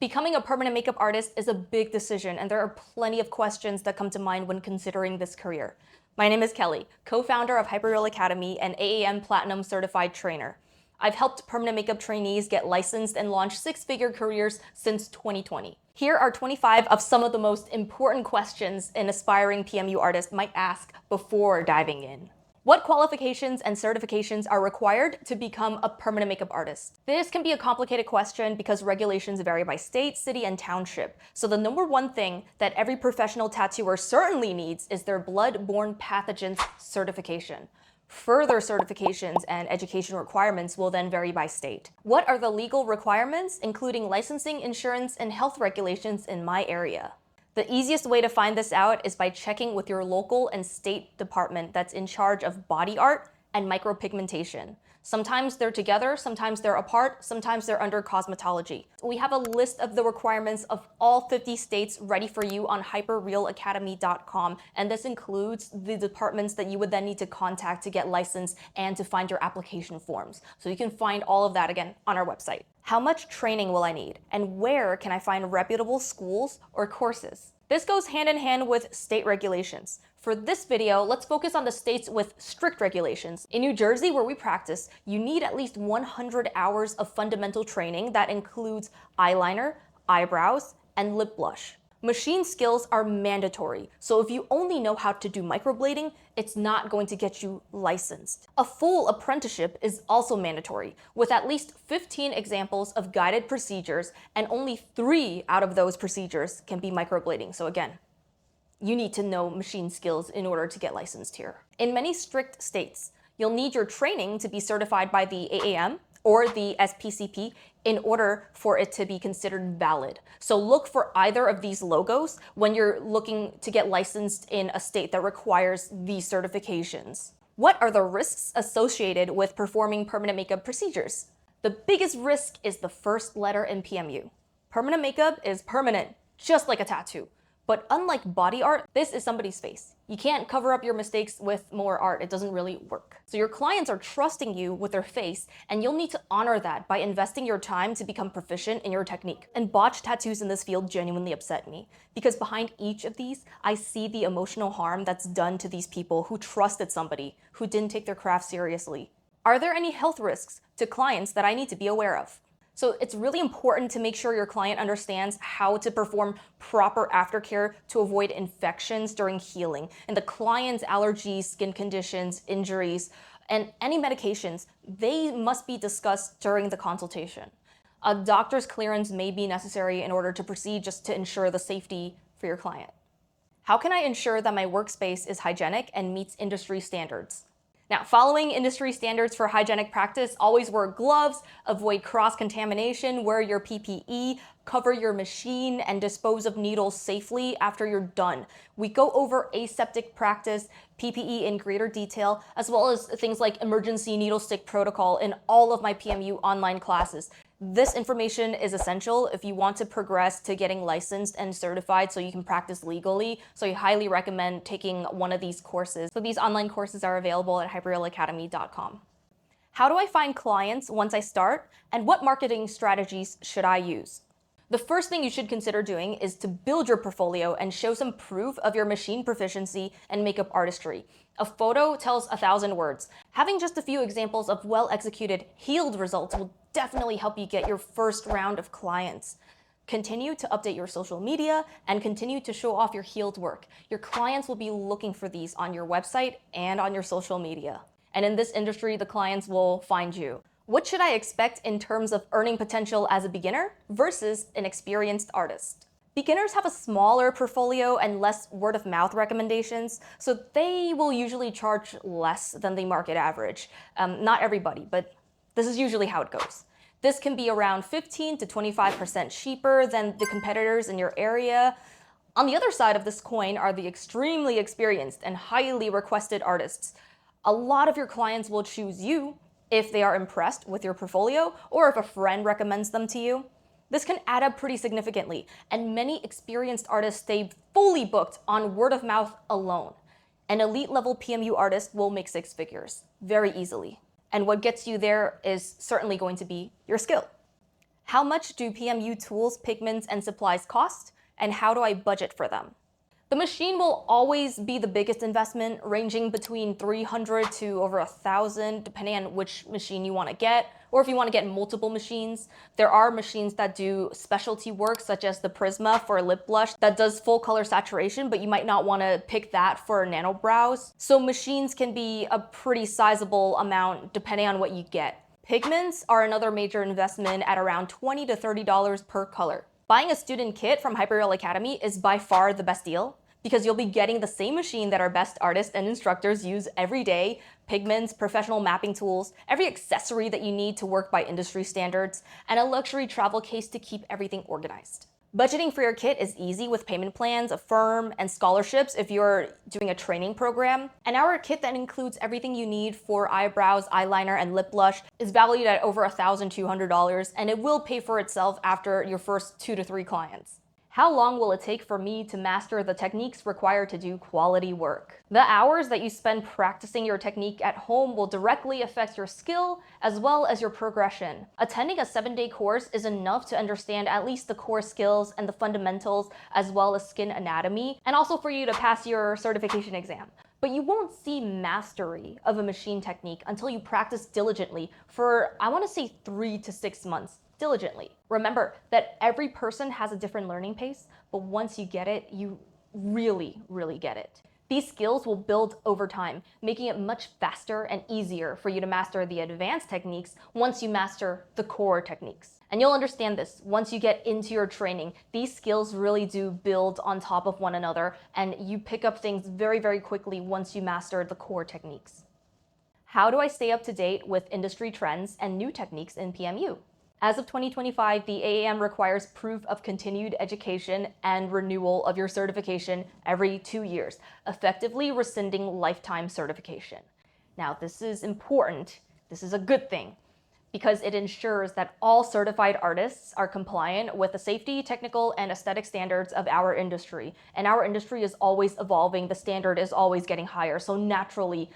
Becoming a permanent makeup artist is a big decision, and there are plenty of questions that come to mind when considering this career. My name is Kelly, co-founder of Hyperreal Academy and AAM Platinum Certified Trainer. I've helped permanent makeup trainees get licensed and launch six-figure careers since 2020. Here are 25 of some of the most important questions an aspiring PMU artist might ask before diving in. What qualifications and certifications are required to become a permanent makeup artist? This can be a complicated question because regulations vary by state, city, and township. So the number one thing that every professional tattooer certainly needs is their blood-borne pathogens certification. Further certifications and education requirements will then vary by state. What are the legal requirements, including licensing, insurance, and health regulations in my area? The easiest way to find this out is by checking with your local and state department that's in charge of body art and micropigmentation. Sometimes they're together, sometimes they're apart, sometimes they're under cosmetology. We have a list of the requirements of all 50 states ready for you on hyperrealacademy.com, and this includes the departments that you would then need to contact to get licensed and to find your application forms. So you can find all of that again on our website. How much training will I need? And where can I find reputable schools or courses? This goes hand in hand with state regulations. For this video, let's focus on the states with strict regulations. In New Jersey, where we practice, you need at least 100 hours of fundamental training that includes eyeliner, eyebrows, and lip blush. Machine skills are mandatory, so if you only know how to do microblading, it's not going to get you licensed. A full apprenticeship is also mandatory, with at least 15 examples of guided procedures, and only 3 out of those procedures can be microblading. So again, you need to know machine skills in order to get licensed here. In many strict states, you'll need your training to be certified by the AAM or the SPCP in order for it to be considered valid. So look for either of these logos when you're looking to get licensed in a state that requires these certifications. What are the risks associated with performing permanent makeup procedures? The biggest risk is the first letter in PMU. Permanent makeup is permanent, just like a tattoo. But unlike body art, this is somebody's face. You can't cover up your mistakes with more art. It doesn't really work. So your clients are trusting you with their face, and you'll need to honor that by investing your time to become proficient in your technique. And botched tattoos in this field genuinely upset me, because behind each of these, I see the emotional harm that's done to these people who trusted somebody who didn't take their craft seriously. Are there any health risks to clients that I need to be aware of? So it's really important to make sure your client understands how to perform proper aftercare to avoid infections during healing. And the client's allergies, skin conditions, injuries, and any medications, they must be discussed during the consultation. A doctor's clearance may be necessary in order to proceed, just to ensure the safety for your client. How can I ensure that my workspace is hygienic and meets industry standards? Now, following industry standards for hygienic practice, always wear gloves, avoid cross-contamination, wear your PPE, cover your machine, and dispose of needles safely after you're done. We go over aseptic practice, PPE in greater detail, as well as things like emergency needle stick protocol in all of my PMU online classes. This information is essential if you want to progress to getting licensed and certified so you can practice legally. So I highly recommend taking one of these courses. So these online courses are available at hyperrealacademy.com. How do I find clients once I start, and what marketing strategies should I use? The first thing you should consider doing is to build your portfolio and show some proof of your machine proficiency and makeup artistry. A photo tells 1,000 words. Having just a few examples of well-executed, healed results will definitely help you get your first round of clients. Continue to update your social media and continue to show off your healed work. Your clients will be looking for these on your website and on your social media. And in this industry, the clients will find you. What should I expect in terms of earning potential as a beginner versus an experienced artist? Beginners have a smaller portfolio and less word-of-mouth recommendations, so they will usually charge less than the market average. Not everybody, but this is usually how it goes. This can be around 15 to 25% cheaper than the competitors in your area. On the other side of this coin are the extremely experienced and highly requested artists. A lot of your clients will choose you if they are impressed with your portfolio or if a friend recommends them to you. This can add up pretty significantly, and many experienced artists stay fully booked on word of mouth alone. An elite level PMU artist will make 6 figures very easily. And what gets you there is certainly going to be your skill. How much do PMU tools, pigments, and supplies cost? And how do I budget for them? The machine will always be the biggest investment, ranging between $300 to over $1,000, depending on which machine you want to get, or if you want to get multiple machines. There are machines that do specialty work, such as the Prisma for lip blush that does full color saturation, but you might not want to pick that for nano brows. So machines can be a pretty sizable amount depending on what you get. Pigments are another major investment at around $20 to $30 per color. Buying a student kit from Hyperreal Academy is by far the best deal because you'll be getting the same machine that our best artists and instructors use every day: pigments, professional mapping tools, every accessory that you need to work by industry standards, and a luxury travel case to keep everything organized. Budgeting for your kit is easy with payment plans, a firm, and scholarships if you're doing a training program. And our kit that includes everything you need for eyebrows, eyeliner, and lip blush is valued at over $1,200, and it will pay for itself after your first 2 to 3 clients. How long will it take for me to master the techniques required to do quality work? The hours that you spend practicing your technique at home will directly affect your skill as well as your progression. Attending a 7-day course is enough to understand at least the core skills and the fundamentals as well as skin anatomy, and also for you to pass your certification exam. But you won't see mastery of a machine technique until you practice diligently for, I want to say, 3 to 6 months. Diligently. Remember that every person has a different learning pace, but once you get it, you really get it. These skills will build over time, making it much faster and easier for you to master the advanced techniques once you master the core techniques. And you'll understand this once you get into your training. These skills really do build on top of one another, and you pick up things very quickly once you master the core techniques. How do I stay up to date with industry trends and new techniques in PMU? As of 2025, the AAM requires proof of continued education and renewal of your certification every 2 years, effectively rescinding lifetime certification. Now, this is important. This is a good thing because it ensures that all certified artists are compliant with the safety, technical, and aesthetic standards of our industry. And our industry is always evolving. The standard is always getting higher. So naturally,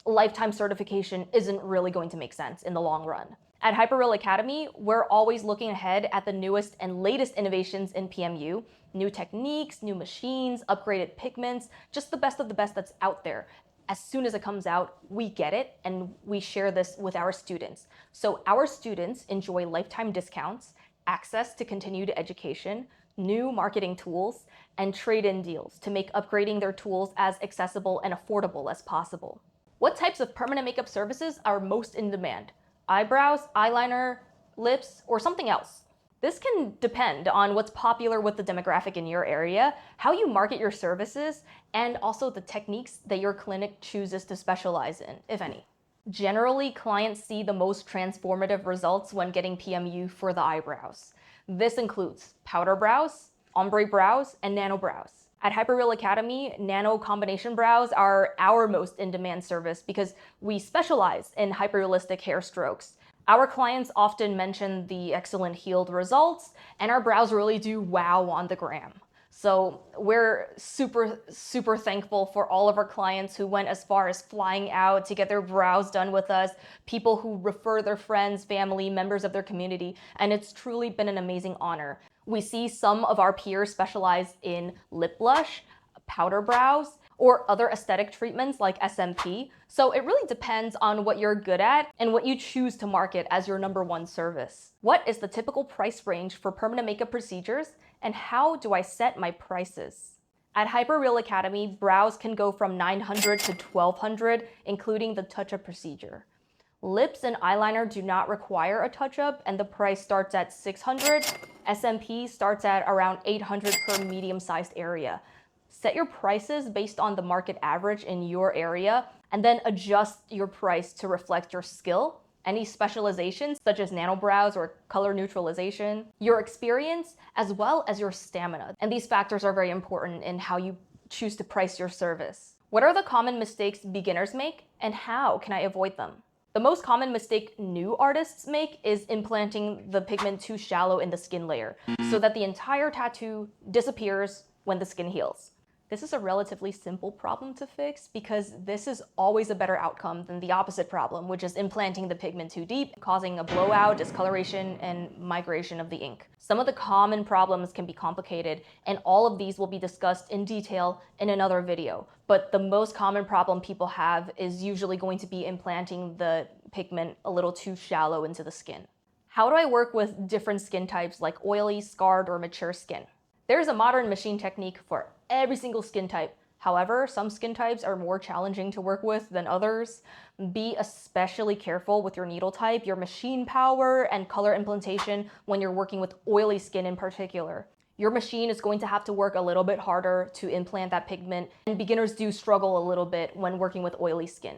lifetime certification isn't really going to make sense in the long run. At Hyperreal Academy, we're always looking ahead at the newest and latest innovations in PMU, new techniques, new machines, upgraded pigments, just the best of the best that's out there. As soon as it comes out, we get it and we share this with our students. So our students enjoy lifetime discounts, access to continued education, new marketing tools, and trade-in deals to make upgrading their tools as accessible and affordable as possible. What types of permanent makeup services are most in demand? Eyebrows, eyeliner, lips, or something else? This can depend on what's popular with the demographic in your area, how you market your services, and also the techniques that your clinic chooses to specialize in, if any. Generally, clients see the most transformative results when getting PMU for the eyebrows. This includes powder brows, ombre brows, and nano brows. At Hyperreal Academy, nano combination brows are our most in-demand service because we specialize in hyperrealistic hair strokes. Our clients often mention the excellent healed results, and our brows really do wow on the gram. So we're super thankful for all of our clients who went as far as flying out to get their brows done with us, people who refer their friends, family, members of their community, and it's truly been an amazing honor. We see some of our peers specialize in lip blush, powder brows, or other aesthetic treatments like SMP. So it really depends on what you're good at and what you choose to market as your #1 service. What is the typical price range for permanent makeup procedures, and how do I set my prices? At Hyperreal Academy, brows can go from $900 to $1,200, including the touch-up procedure. Lips and eyeliner do not require a touch-up, and the price starts at $600. SMP starts at around $800 per medium-sized area. Set your prices based on the market average in your area, and then adjust your price to reflect your skill, any specializations such as nano brows or color neutralization, your experience, as well as your stamina. And these factors are very important in how you choose to price your service. What are the common mistakes beginners make, and how can I avoid them? The most common mistake new artists make is implanting the pigment too shallow in the skin layer so that the entire tattoo disappears when the skin heals. This is a relatively simple problem to fix because this is always a better outcome than the opposite problem, which is implanting the pigment too deep, causing a blowout, discoloration, and migration of the ink. Some of the common problems can be complicated, and all of these will be discussed in detail in another video. But the most common problem people have is usually going to be implanting the pigment a little too shallow into the skin. How do I work with different skin types like oily, scarred, or mature skin? There's a modern machine technique for every single skin type. However, some skin types are more challenging to work with than others. Be especially careful with your needle type, your machine power, and color implantation when you're working with oily skin in particular. Your machine is going to have to work a little bit harder to implant that pigment, and beginners do struggle a little bit when working with oily skin.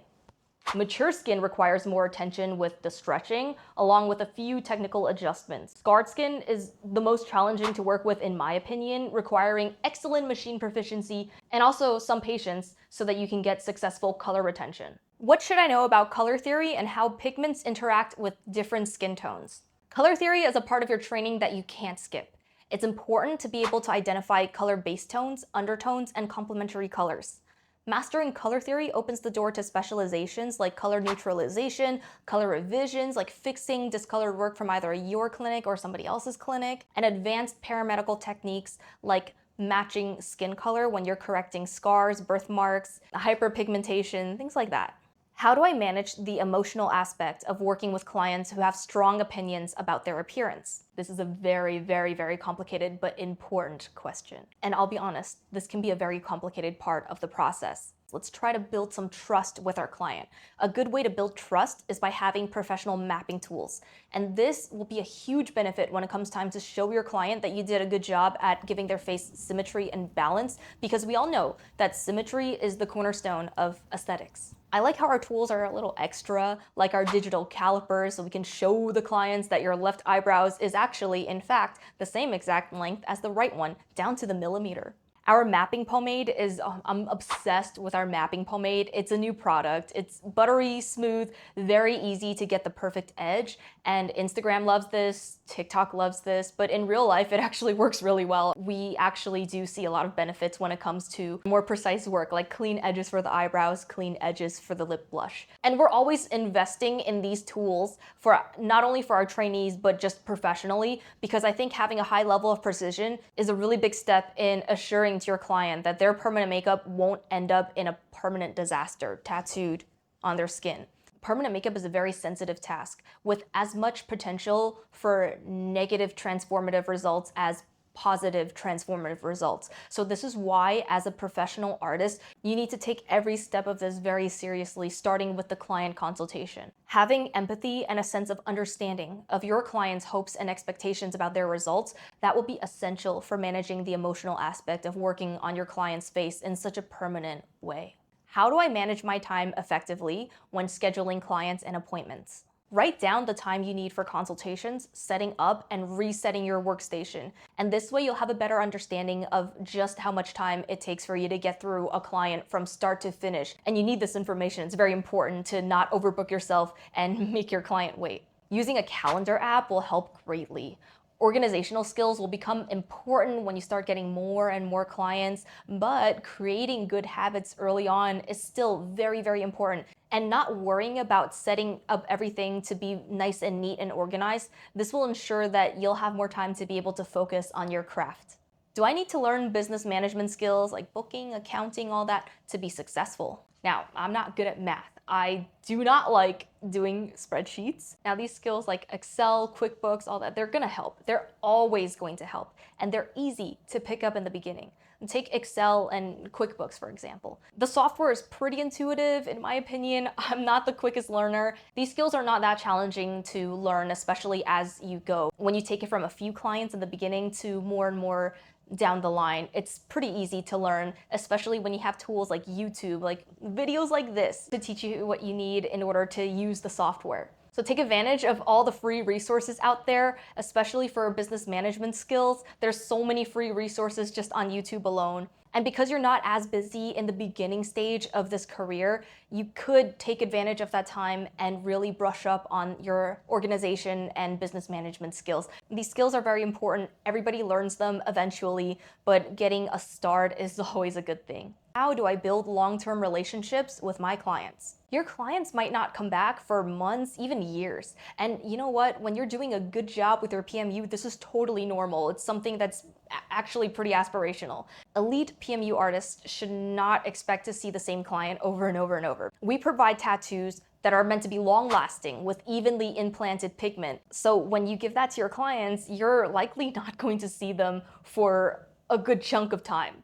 Mature skin requires more attention with the stretching, along with a few technical adjustments. Scarred skin is the most challenging to work with in my opinion, requiring excellent machine proficiency and also some patience so that you can get successful color retention. What should I know about color theory and how pigments interact with different skin tones? Color theory is a part of your training that you can't skip. It's important to be able to identify color base tones, undertones, and complementary colors. Mastering color theory opens the door to specializations like color neutralization, color revisions like fixing discolored work from either your clinic or somebody else's clinic, and advanced paramedical techniques like matching skin color when you're correcting scars, birthmarks, hyperpigmentation, things like that. How do I manage the emotional aspect of working with clients who have strong opinions about their appearance? This is a very, very, very complicated but important question. And I'll be honest, this can be a very complicated part of the process. Let's try to build some trust with our client. A good way to build trust is by having professional mapping tools. And this will be a huge benefit when it comes time to show your client that you did a good job at giving their face symmetry and balance, because we all know that symmetry is the cornerstone of aesthetics. I like how our tools are a little extra, like our digital calipers, so we can show the clients that your left eyebrows is actually, in fact, the same exact length as the right one, down to the millimeter. Our mapping pomade is, I'm obsessed with our mapping pomade. It's a new product. It's buttery smooth, very easy to get the perfect edge. And Instagram loves this, TikTok loves this, but in real life, it actually works really well. We actually do see a lot of benefits when it comes to more precise work, like clean edges for the eyebrows, clean edges for the lip blush. And we're always investing in these tools for not only for our trainees, but just professionally, because I think having a high level of precision is a really big step in assuring to your client that their permanent makeup won't end up in a permanent disaster tattooed on their skin. Permanent makeup is a very sensitive task with as much potential for negative transformative results as positive transformative results. So this is why, as a professional artist, you need to take every step of this very seriously, starting with the client consultation. Having empathy and a sense of understanding of your client's hopes and expectations about their results, that will be essential for managing the emotional aspect of working on your client's face in such a permanent way. How do I manage my time effectively when scheduling clients and appointments? Write down the time you need for consultations, setting up and resetting your workstation. And this way you'll have a better understanding of just how much time it takes for you to get through a client from start to finish. And you need this information. It's very important to not overbook yourself and make your client wait. Using a calendar app will help greatly. Organizational skills will become important when you start getting more and more clients, but creating good habits early on is still very, very important. And not worrying about setting up everything to be nice and neat and organized, this will ensure that you'll have more time to be able to focus on your craft. Do I need to learn business management skills like booking, accounting, all that to be successful? Now, I'm not good at math. I do not like doing spreadsheets. Now, these skills like Excel, QuickBooks, all that, they're gonna help. They're always going to help. And they're easy to pick up in the beginning. Take Excel and QuickBooks, for example. The software is pretty intuitive, in my opinion. I'm not the quickest learner. These skills are not that challenging to learn, especially as you go. When you take it from a few clients in the beginning to more and more down the line, it's pretty easy to learn, especially when you have tools like YouTube, like videos like this to teach you what you need in order to use the software. So take advantage of all the free resources out there, especially for business management skills. There's so many free resources just on YouTube alone. And because you're not as busy in the beginning stage of this career, you could take advantage of that time and really brush up on your organization and business management skills. These skills are very important. Everybody learns them eventually, but getting a start is always a good thing. How do I build long-term relationships with my clients? Your clients might not come back for months, even years. And you know what? When you're doing a good job with your PMU, this is totally normal. It's something that's actually pretty aspirational. Elite PMU artists should not expect to see the same client over and over and over. We provide tattoos that are meant to be long-lasting with evenly implanted pigment. So when you give that to your clients, you're likely not going to see them for a good chunk of time.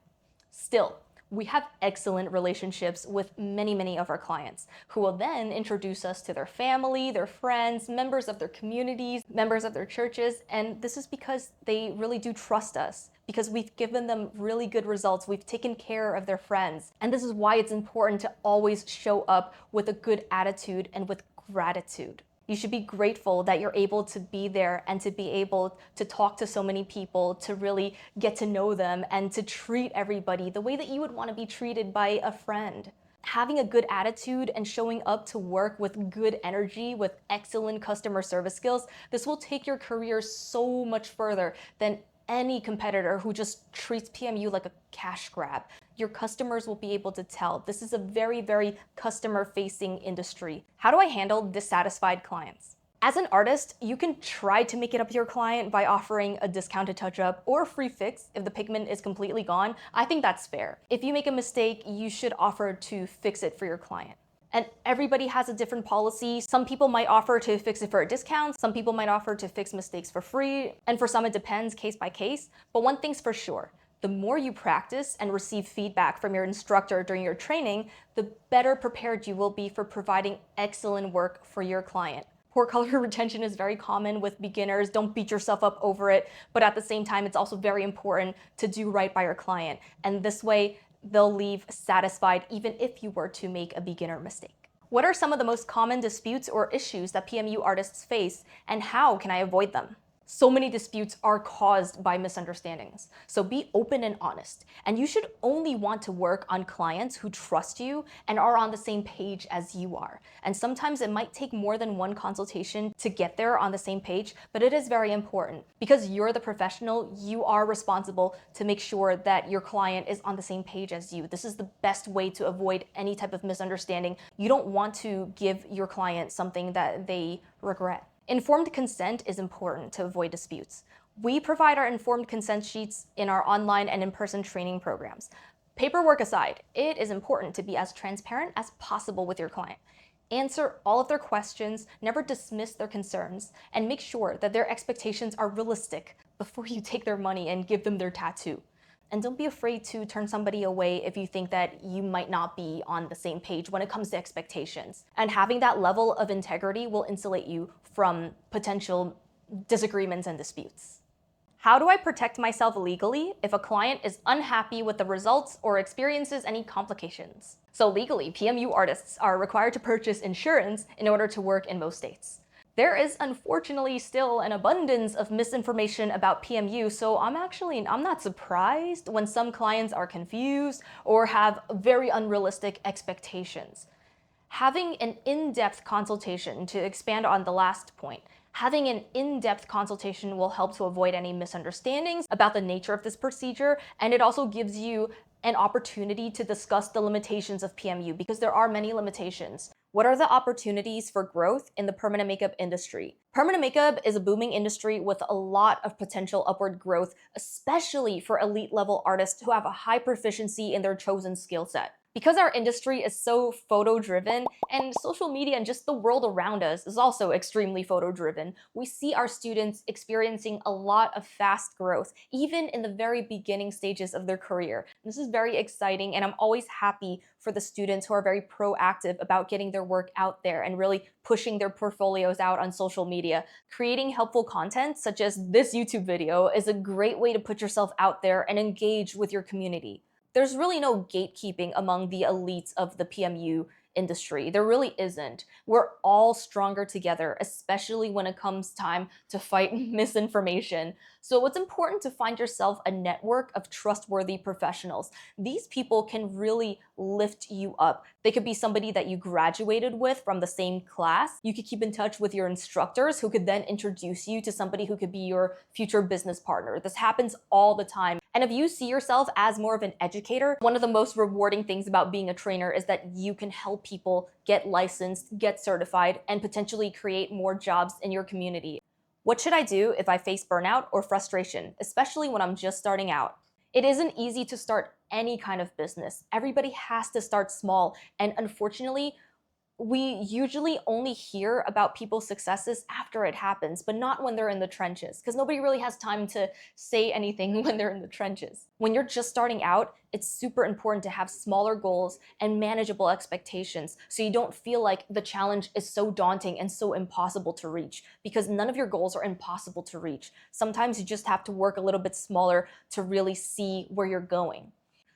Still, we have excellent relationships with many of our clients who will then introduce us to their family, their friends, members of their communities, members of their churches, and this is because they really do trust us, because we've given them really good results, we've taken care of their friends. And this is why it's important to always show up with a good attitude and with gratitude. You should be grateful that you're able to be there and to be able to talk to so many people, to really get to know them and to treat everybody the way that you would want to be treated by a friend. Having a good attitude and showing up to work with good energy, with excellent customer service skills, this will take your career so much further than any competitor who just treats PMU like a cash grab. Your customers will be able to tell. This is a very customer-facing industry. How do I handle dissatisfied clients? As an artist, you can try to make it up to your client by offering a discounted touch-up or a free fix if the pigment is completely gone. I think that's fair. If you make a mistake, you should offer to fix it for your client. And everybody has a different policy. Some people might offer to fix it for a discount. Some people might offer to fix mistakes for free. And for some, it depends case by case. But one thing's for sure, the more you practice and receive feedback from your instructor during your training, the better prepared you will be for providing excellent work for your client. Poor color retention is very common with beginners. Don't beat yourself up over it. But at the same time, it's also very important to do right by your client. And this way, they'll leave satisfied even if you were to make a beginner mistake. What are some of the most common disputes or issues that PMU artists face, and how can I avoid them? So many disputes are caused by misunderstandings. So be open and honest. And you should only want to work on clients who trust you and are on the same page as you are. And sometimes it might take more than one consultation to get there on the same page, but it is very important. Because you're the professional, you are responsible to make sure that your client is on the same page as you. This is the best way to avoid any type of misunderstanding. You don't want to give your client something that they regret. Informed consent is important to avoid disputes. We provide our informed consent sheets in our online and in-person training programs. Paperwork aside, it is important to be as transparent as possible with your client. Answer all of their questions, never dismiss their concerns, and make sure that their expectations are realistic before you take their money and give them their tattoo. And don't be afraid to turn somebody away if you think that you might not be on the same page when it comes to expectations. And having that level of integrity will insulate you from potential disagreements and disputes. How do I protect myself legally if a client is unhappy with the results or experiences any complications? So legally, PMU artists are required to purchase insurance in order to work in most states. There is unfortunately still an abundance of misinformation about PMU, so I'm not surprised when some clients are confused or have very unrealistic expectations. Having an in-depth consultation, to expand on the last point, having an in-depth consultation will help to avoid any misunderstandings about the nature of this procedure, and it also gives you an opportunity to discuss the limitations of PMU, because there are many limitations. What are the opportunities for growth in the permanent makeup industry? Permanent makeup is a booming industry with a lot of potential upward growth, especially for elite level artists who have a high proficiency in their chosen skill set. Because our industry is so photo-driven, and social media and just the world around us is also extremely photo-driven, we see our students experiencing a lot of fast growth, even in the very beginning stages of their career. This is very exciting, and I'm always happy for the students who are very proactive about getting their work out there and really pushing their portfolios out on social media. Creating helpful content, such as this YouTube video, is a great way to put yourself out there and engage with your community. There's really no gatekeeping among the elites of the PMU industry. There really isn't. We're all stronger together, especially when it comes time to fight misinformation. So it's important to find yourself a network of trustworthy professionals. These people can really lift you up. They could be somebody that you graduated with from the same class. You could keep in touch with your instructors who could then introduce you to somebody who could be your future business partner. This happens all the time. And if you see yourself as more of an educator, one of the most rewarding things about being a trainer is that you can help people get licensed, get certified, and potentially create more jobs in your community. What should I do if I face burnout or frustration, especially when I'm just starting out? It isn't easy to start any kind of business. Everybody has to start small, and unfortunately, we usually only hear about people's successes after it happens, but not when they're in the trenches, because nobody really has time to say anything when they're in the trenches. When you're just starting out, it's super important to have smaller goals and manageable expectations so you don't feel like the challenge is so daunting and so impossible to reach, because none of your goals are impossible to reach. Sometimes you just have to work a little bit smaller to really see where you're going.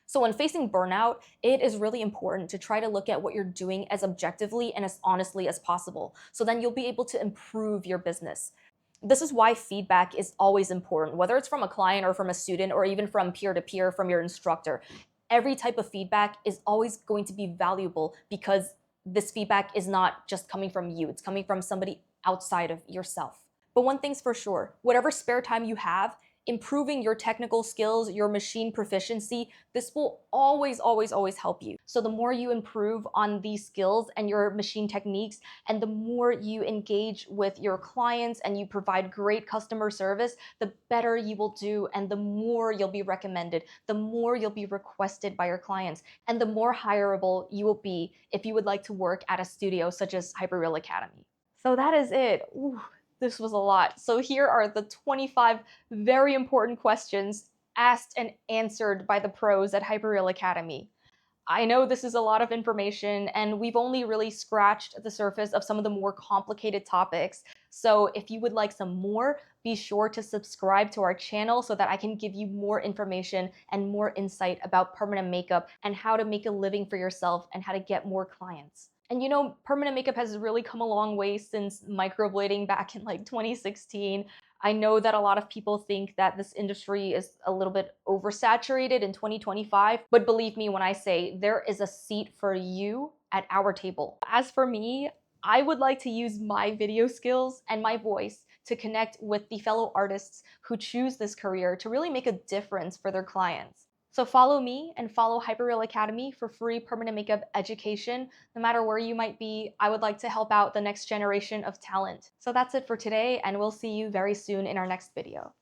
So when facing burnout, it is really important to try to look at what you're doing as objectively and as honestly as possible. So then you'll be able to improve your business. This is why feedback is always important, whether it's from a client or from a student or even from peer to peer from your instructor. Every type of feedback is always going to be valuable because this feedback is not just coming from you, it's coming from somebody outside of yourself. But one thing's for sure, whatever spare time you have, improving your technical skills, your machine proficiency, this will always help you. So the more you improve on these skills and your machine techniques, and the more you engage with your clients and you provide great customer service, the better you will do and the more you'll be recommended, the more you'll be requested by your clients, and the more hireable you will be if you would like to work at a studio such as Hyperreal Academy. So that is it. Ooh, this was a lot. So here are the 25 very important questions asked and answered by the pros at Hyperreal Academy. I know this is a lot of information and we've only really scratched the surface of some of the more complicated topics. So if you would like some more, be sure to subscribe to our channel so that I can give you more information and more insight about permanent makeup and how to make a living for yourself and how to get more clients. And you know, permanent makeup has really come a long way since microblading back in like 2016. I know that a lot of people think that this industry is a little bit oversaturated in 2025, but believe me when I say there is a seat for you at our table. As for me, I would like to use my video skills and my voice to connect with the fellow artists who choose this career to really make a difference for their clients. So follow me and follow Hyperreal Academy for free permanent makeup education. No matter where you might be, I would like to help out the next generation of talent. So that's it for today, and we'll see you very soon in our next video.